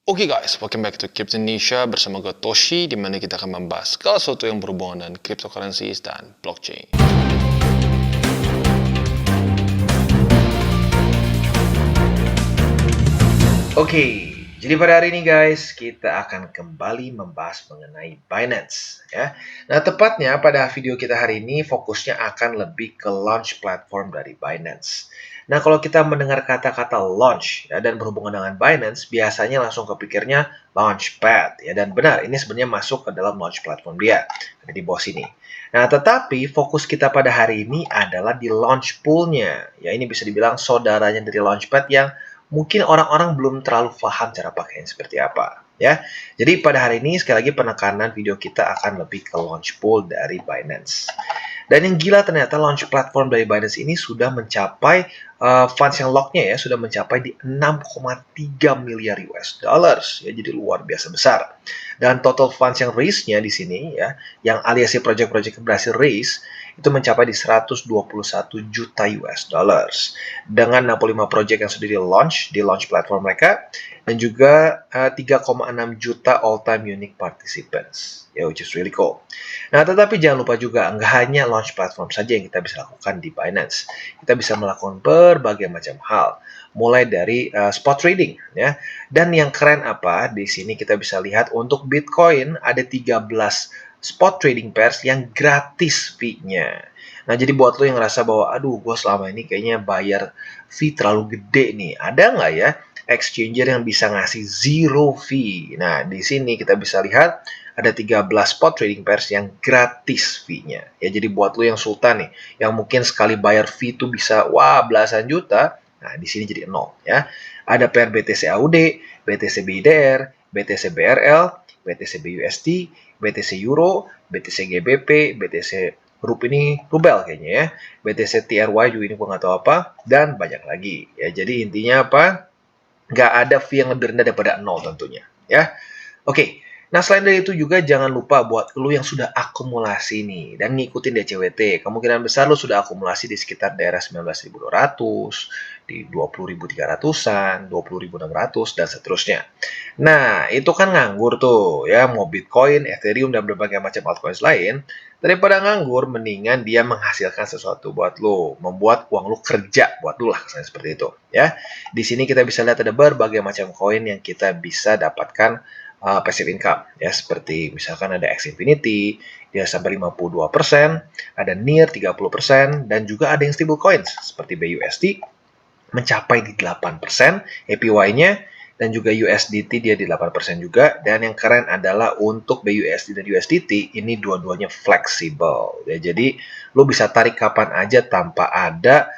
Oke guys, welcome back to Crypto Indonesia bersama gue Toshi, di mana kita akan membahas segala sesuatu yang berhubungan dengan cryptocurrencies dan blockchain. Oke, jadi pada hari ini guys, kita akan kembali membahas mengenai Binance ya. Nah, tepatnya pada video kita hari ini fokusnya akan lebih ke launch platform dari Binance. Nah, kalau kita mendengar kata-kata launch ya, dan berhubungan dengan Binance, biasanya langsung kepikirnya Launchpad ya. Dan benar, ini sebenarnya masuk ke dalam launch platform dia, ada di bawah sini. Nah, tetapi fokus kita pada hari ini adalah di launch pool-nya. Ya, ini bisa dibilang saudaranya dari Launchpad yang mungkin orang-orang belum terlalu paham cara pakainya seperti apa ya. Jadi pada hari ini sekali lagi penekanan video kita akan lebih ke launch pool dari Binance. Dan yang gila ternyata launch platform dari Binance ini sudah mencapai funds yang locknya ya sudah mencapai di 6,3 miliar US dollars ya, jadi luar biasa besar. Dan total funds yang raise-nya di sini ya, yang alias project-project berhasil raise itu mencapai di 121 juta US dollars dengan 65 project yang sudah di launch platform mereka dan juga 3,6 juta all time unique participants ya, which is really cool. Nah, tetapi jangan lupa juga nggak hanya launch platform saja yang kita bisa lakukan di Binance. Kita bisa melakukan berbagai macam hal, mulai dari spot trading ya. Dan yang keren apa? Di sini kita bisa lihat untuk Bitcoin ada 13 spot trading pairs yang gratis fee-nya. Nah, jadi buat lo yang ngerasa bahwa, aduh, gue selama ini kayaknya bayar fee terlalu gede nih. Ada nggak ya exchanger yang bisa ngasih zero fee? Nah, di sini kita bisa lihat ada 13 spot trading pairs yang gratis fee-nya. Ya, jadi buat lo yang sultan nih, yang mungkin sekali bayar fee itu bisa, wah, belasan juta. Nah, di sini jadi 0 ya. Ada pair BTC AUD, BTC BIDR, BTC BRL, BTC BUSD, BTC Euro, BTC GBP, BTC Rup ini Rubel kayaknya ya, BTC TRY juga ini gue nggak tahu apa, dan banyak lagi ya. Jadi intinya apa? Nggak ada fee yang lebih rendah daripada 0 tentunya ya. Oke, nah selain dari itu juga jangan lupa buat lu yang sudah akumulasi nih dan ngikutin DCWT. Kemungkinan besar lu sudah akumulasi di sekitar daerah 19.200, di 20.300-an, 20.600 dan seterusnya. Nah, itu kan nganggur tuh ya, mau Bitcoin, Ethereum dan berbagai macam altcoins lain. Daripada nganggur, mendingan dia menghasilkan sesuatu buat lu, membuat uang lu kerja buat lu lah, seperti itu ya. Di sini kita bisa lihat ada berbagai macam koin yang kita bisa dapatkan passive income ya, seperti misalkan ada X Infinity dia sampai 52%, ada NIR 30% dan juga ada yang stable coins seperti BUSD mencapai di 8% APY-nya dan juga USDT dia di 8% juga. Dan yang keren adalah untuk BUSD dan USDT ini dua-duanya fleksibel ya, jadi lo bisa tarik kapan aja tanpa ada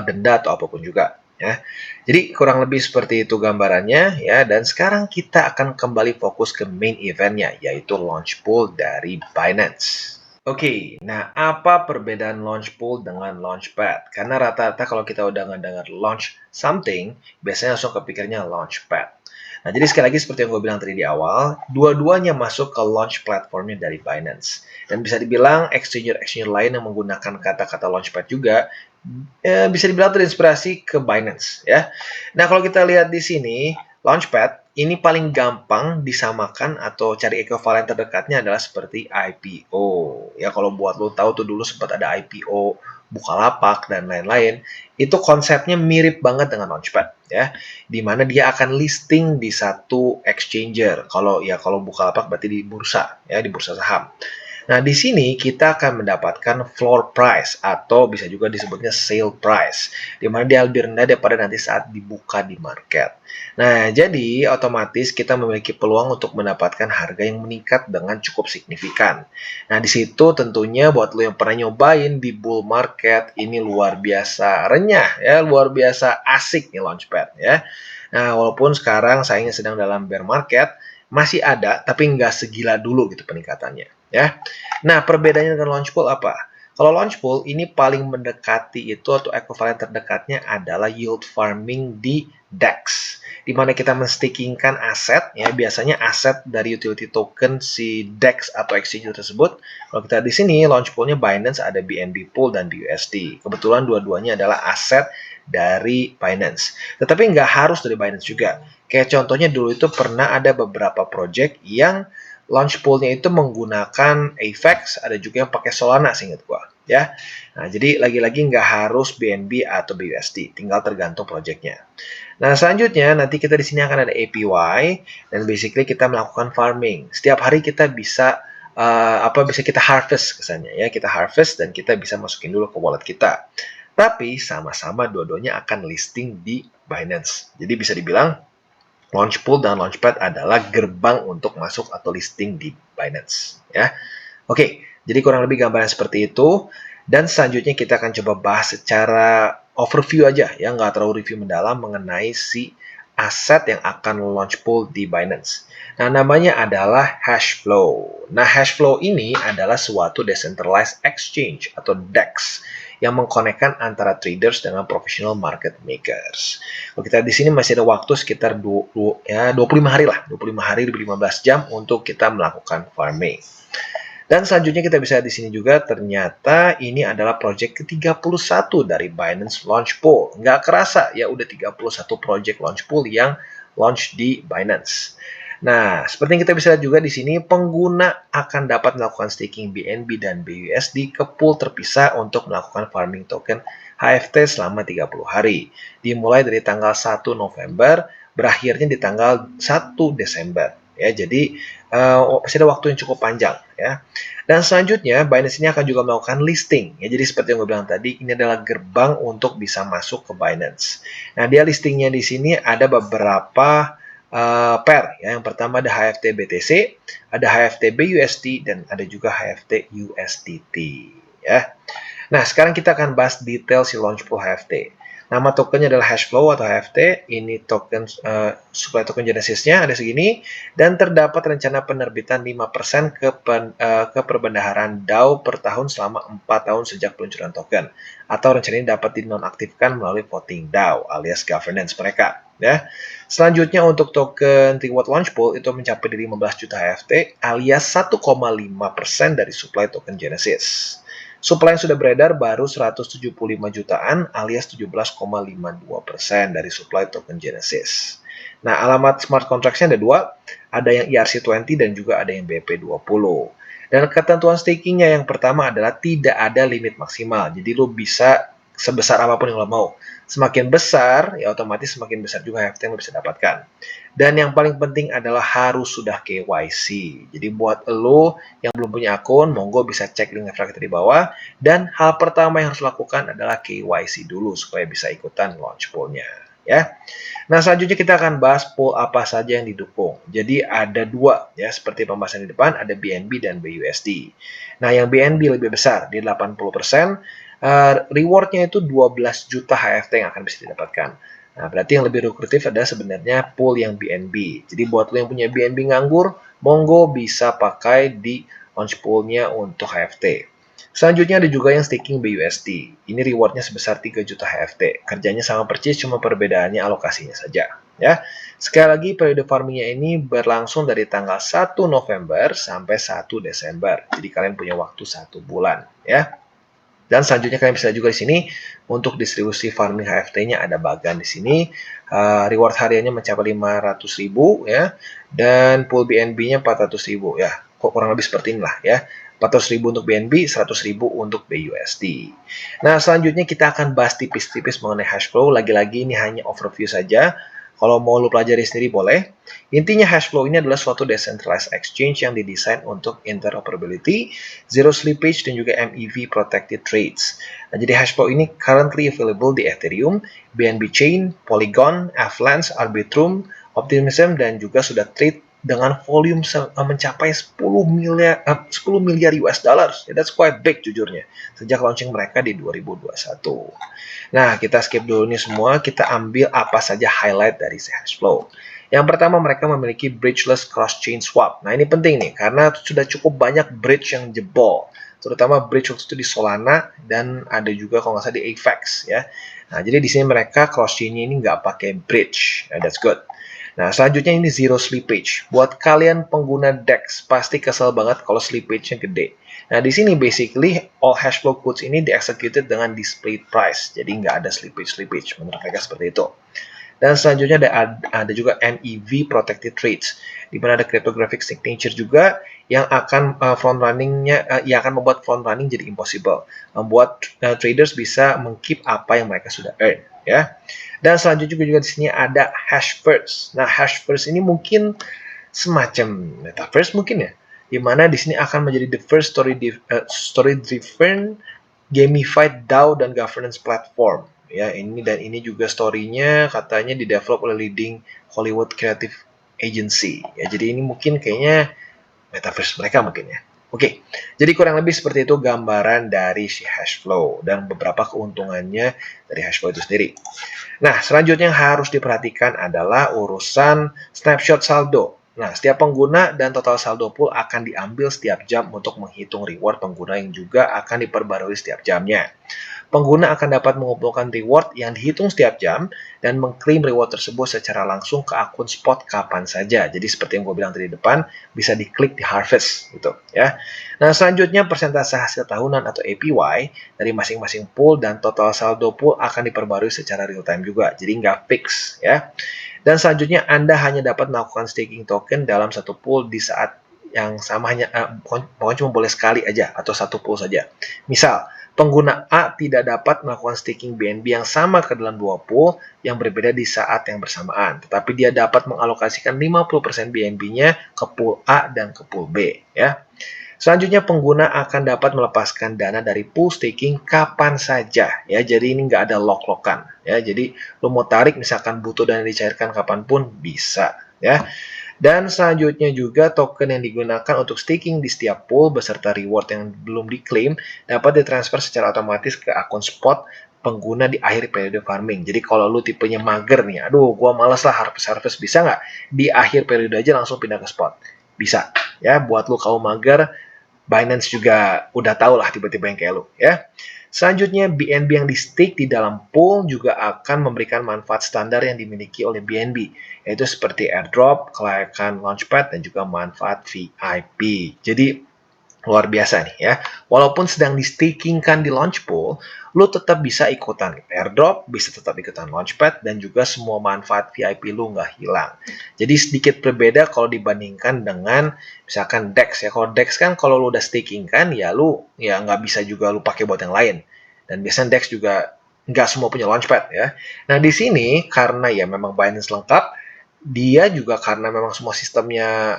denda atau apapun juga ya. Jadi kurang lebih seperti itu gambarannya ya. Dan sekarang kita akan kembali fokus ke main eventnya, yaitu launch pool dari Binance. Oke, nah apa perbedaan launch pool dengan launchpad? Karena rata-rata kalau kita udah ngedengar launch something, biasanya langsung kepikirnya launchpad. Nah, jadi sekali lagi seperti yang gue bilang tadi di awal, dua-duanya masuk ke launch platformnya dari Binance. Dan bisa dibilang exchanger-exchanger lain yang menggunakan kata-kata launchpad juga, bisa dibilang terinspirasi ke Binance ya. Nah, kalau kita lihat di sini, Launchpad ini paling gampang disamakan atau cari ekuivalen terdekatnya adalah seperti IPO. Ya, kalau buat lo tahu tuh dulu sempat ada IPO Bukalapak dan lain-lain. Itu konsepnya mirip banget dengan Launchpad ya. Di mana dia akan listing di satu exchanger. Kalau Bukalapak berarti di bursa ya, di bursa saham. Nah, di sini kita akan mendapatkan floor price atau bisa juga disebutnya sale price, di mana dia lebih rendah daripada nanti saat dibuka di market. Nah, jadi otomatis kita memiliki peluang untuk mendapatkan harga yang meningkat dengan cukup signifikan. Nah, di situ tentunya buat lo yang pernah nyobain di bull market, ini luar biasa renyah ya, luar biasa asik nih Launchpad ya. Nah, walaupun sekarang sayangnya sedang dalam bear market, masih ada, tapi nggak segila dulu gitu peningkatannya ya. Nah, perbedaannya dengan launch pool apa? Kalau launch pool ini paling mendekati itu atau ekuivalen terdekatnya adalah yield farming di DEX, di mana kita menstakingkan aset ya, biasanya aset dari utility token si DEX atau exchange tersebut. Kalau kita di sini launch poolnya Binance ada BNB Pool dan BUSD. Kebetulan dua-duanya adalah aset dari Binance. Tetapi nggak harus dari Binance juga. Kayak contohnya dulu itu pernah ada beberapa project yang launch pool-nya itu menggunakan AVAX, ada juga yang pakai Solana seingat gua, ya. Nah, jadi lagi-lagi nggak harus BNB atau BUSD, tinggal tergantung project-nya. Nah, selanjutnya nanti kita di sini akan ada APY dan basically kita melakukan farming. Setiap hari kita bisa bisa kita harvest kesannya ya, kita harvest dan kita bisa masukin dulu ke wallet kita. Tapi sama-sama dua-duanya akan listing di Binance. Jadi bisa dibilang Launchpool dan Launchpad adalah gerbang untuk masuk atau listing di Binance, ya. Oke, jadi kurang lebih gambaran seperti itu. Dan selanjutnya kita akan coba bahas secara overview aja, ya, nggak terlalu review mendalam mengenai si aset yang akan launch pool di Binance. Nah, namanya adalah Hashflow. Nah, Hashflow ini adalah suatu decentralized exchange atau DEX yang mengkonekkan antara traders dengan professional market makers. Kalau kita di sini masih ada waktu sekitar 25 hari lah, 25 hari lebih 15 jam untuk kita melakukan farming. Dan selanjutnya kita bisa di sini juga ternyata ini adalah project ke-31 dari Binance Launch Pool. Nggak kerasa ya udah 31 project launch pool yang launch di Binance. Nah, seperti yang kita bisa lihat juga di sini, pengguna akan dapat melakukan staking BNB dan BUSD ke pool terpisah untuk melakukan farming token HFT selama 30 hari. Dimulai dari tanggal 1 November, berakhirnya di tanggal 1 Desember. Ya, jadi masih ada waktu yang cukup panjang, ya. Dan selanjutnya, Binance ini akan juga melakukan listing. Ya, jadi seperti yang gue bilang tadi, ini adalah gerbang untuk bisa masuk ke Binance. Nah, dia listingnya di sini ada beberapa pair. Ya. Yang pertama ada HFT BTC, ada HFT BUSD, dan ada juga HFT USDT. Ya. Nah, sekarang kita akan bahas detail si launch pool HFT. Nama tokennya adalah Hashflow atau HFT. Ini token supply token Genesis-nya ada segini. Dan terdapat rencana penerbitan 5% ke perbendaharaan DAO per tahun selama 4 tahun sejak peluncuran token. Atau rencananya dapat dinonaktifkan melalui voting DAO alias governance mereka. Ya. Selanjutnya untuk token Reward Launch Pool itu mencapai dari 15 juta HFT alias 1,5% dari supply token Genesis. Supply yang sudah beredar baru 175 jutaan alias 17,52% dari supply token Genesis. Nah, alamat smart contracts-nya ada dua, ada yang ERC20 dan juga ada yang BP20. Dan ketentuan stakingnya yang pertama adalah tidak ada limit maksimal, jadi lo bisa sebesar apapun yang lo mau. Semakin besar, ya otomatis semakin besar juga HFT yang lo bisa dapatkan. Dan yang paling penting adalah harus sudah KYC. Jadi buat lo yang belum punya akun, monggo bisa cek link referral kita di bawah. Dan hal pertama yang harus lakukan adalah KYC dulu supaya bisa ikutan launch pool-nya. Ya. Nah, selanjutnya kita akan bahas pool apa saja yang didukung. Jadi ada dua, ya, seperti pembahasan di depan, ada BNB dan BUSD. Nah, yang BNB lebih besar, di 80%, reward-nya itu 12 juta HFT yang akan bisa didapatkan. Nah, berarti yang lebih lukratif adalah sebenarnya pool yang BNB. Jadi buat lo yang punya BNB nganggur, monggo bisa pakai di launch pool-nya untuk HFT. Selanjutnya ada juga yang staking BUSD. Ini rewardnya sebesar 3 juta HFT. Kerjanya sama persis, cuma perbedaannya alokasinya saja. Ya. Sekali lagi, periode farmingnya ini berlangsung dari tanggal 1 November sampai 1 Desember. Jadi kalian punya waktu 1 bulan. Ya. Dan selanjutnya kalian bisa juga di sini untuk distribusi farming HFT-nya ada bagan di sini. Reward hariannya mencapai 500.000 ya. Dan pool BNB-nya 400.000 ya. Kok kurang lebih seperti inilah ya. 400.000 untuk BNB, 100.000 untuk BUSD. Nah, selanjutnya kita akan bahas tipis-tipis mengenai Hashflow. Lagi-lagi ini hanya overview saja. Kalau mau lu pelajari sendiri boleh. Intinya Hashflow ini adalah suatu decentralized exchange yang didesain untuk interoperability, zero slippage, dan juga MEV protected trades. Nah, jadi Hashflow ini currently available di Ethereum, BNB Chain, Polygon, Avalanche, Arbitrum, Optimism, dan juga sudah trade dengan volume mencapai 10 miliar US dollars. That's quite big jujurnya. Sejak launching mereka di 2021. Nah, kita skip dulu ini semua. Kita ambil apa saja highlight dari Hashflow. Yang pertama, mereka memiliki bridgeless cross-chain swap. Nah, ini penting nih, karena sudah cukup banyak bridge yang jebol. Terutama bridge waktu itu di Solana, dan ada juga kalau nggak salah di AVAX. Ya. Nah, jadi di sini mereka cross-chain-nya ini nggak pakai bridge. That's good. Nah, selanjutnya ini zero slippage. Buat kalian pengguna DEX, pasti kesel banget kalau slippage-nya gede. Nah, di sini basically all hash flow codes ini di-executed dengan displayed price. Jadi nggak ada slippage menurut mereka seperti itu. Dan selanjutnya ada juga MEV protected trades, di mana ada cryptographic signature juga yang akan yang akan membuat front running jadi impossible, membuat traders bisa mengkeep apa yang mereka sudah earn, ya. Dan selanjutnya juga di sini ada hash first. Nah, hash first ini mungkin semacam metaverse mungkin ya, di mana di sini akan menjadi the first story driven gamified DAO dan governance platform. Ya, ini juga story-nya katanya di-develop oleh leading Hollywood creative agency. Ya, jadi ini mungkin kayaknya metaverse mereka mungkin ya. Oke, jadi kurang lebih seperti itu gambaran dari si Hashflow dan beberapa keuntungannya dari Hashflow itu sendiri. Nah, selanjutnya yang harus diperhatikan adalah urusan snapshot saldo. Nah, setiap pengguna dan total saldo pool akan diambil setiap jam untuk menghitung reward pengguna yang juga akan diperbarui setiap jamnya. Pengguna akan dapat mengumpulkan reward yang dihitung setiap jam dan mengklaim reward tersebut secara langsung ke akun spot kapan saja. Jadi seperti yang gue bilang tadi di depan, bisa diklik di harvest gitu ya. Nah, selanjutnya persentase hasil tahunan atau APY dari masing-masing pool dan total saldo pool akan diperbarui secara real time juga. Jadi nggak fix ya. Dan selanjutnya Anda hanya dapat melakukan staking token dalam satu pool di saat yang sama pokoknya cuma boleh sekali aja atau satu pool saja. Misal, pengguna A tidak dapat melakukan staking BNB yang sama ke dalam dua pool yang berbeda di saat yang bersamaan, tetapi dia dapat mengalokasikan 50% BNB-nya ke pool A dan ke pool B, ya. Selanjutnya, pengguna akan dapat melepaskan dana dari pool staking kapan saja, ya. Jadi ini nggak ada lock-lockan, ya. Jadi lo mau tarik, misalkan butuh dana dicairkan kapanpun bisa, ya. Dan selanjutnya juga token yang digunakan untuk staking di setiap pool beserta reward yang belum diklaim dapat ditransfer secara otomatis ke akun spot pengguna di akhir periode farming. Jadi kalau lu tipenya mager nih, aduh gua males lah harvest bisa nggak? Di akhir periode aja langsung pindah ke spot. Bisa. Ya, buat lu kaum mager, Binance juga udah tahu lah tiba-tiba yang kayak lu. Ya. Selanjutnya, BNB yang di-stake di dalam pool juga akan memberikan manfaat standar yang dimiliki oleh BNB, yaitu seperti airdrop, kelayakan launchpad, dan juga manfaat VIP. Jadi, luar biasa nih ya. Walaupun sedang di-stakingkan di launch pool, lu tetap bisa ikutan airdrop, bisa tetap ikutan launchpad, dan juga semua manfaat VIP lu nggak hilang. Jadi sedikit berbeda kalau dibandingkan dengan misalkan DEX ya. Kalau DEX kan kalau lu udah stakingkan, ya lu ya nggak bisa juga lu pakai buat yang lain. Dan biasanya DEX juga nggak semua punya launchpad ya. Nah di sini karena ya memang Binance lengkap, dia juga karena memang semua sistemnya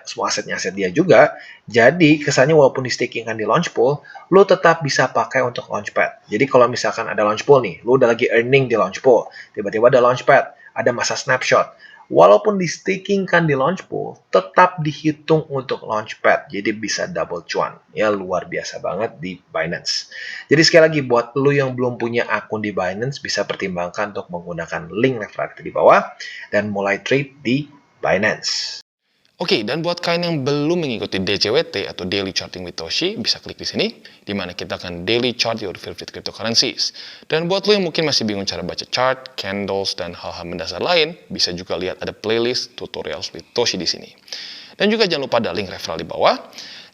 semua asetnya aset dia juga, jadi kesannya walaupun di stakingkan di launch pool, lu tetap bisa pakai untuk launchpad. Jadi kalau misalkan ada launch pool nih, lu udah lagi earning di launch pool, tiba-tiba ada launchpad, ada masa snapshot. Walaupun di stakingkan di launch pool, tetap dihitung untuk launchpad. Jadi bisa double cuan. Ya luar biasa banget di Binance. Jadi sekali lagi buat lu yang belum punya akun di Binance, bisa pertimbangkan untuk menggunakan link referensi di bawah dan mulai trade di Binance. Oke, dan buat kalian yang belum mengikuti DCWT atau Daily Charting with Toshi, bisa klik di sini, di mana kita akan daily chart your favorite cryptocurrencies. Dan buat lo yang mungkin masih bingung cara baca chart, candles, dan hal-hal mendasar lain, bisa juga lihat ada playlist tutorials with Toshi di sini. Dan juga jangan lupa ada link referral di bawah.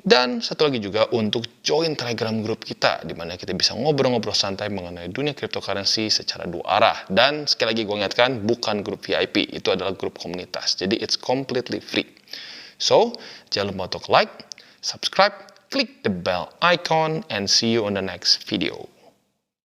Dan satu lagi juga untuk join Telegram group kita, di mana kita bisa ngobrol-ngobrol santai mengenai dunia cryptocurrency secara dua arah. Dan sekali lagi gue ingatkan, bukan grup VIP, itu adalah grup komunitas. Jadi it's completely free. So, jangan lupa untuk like, subscribe, click the bell icon, and see you on the next video.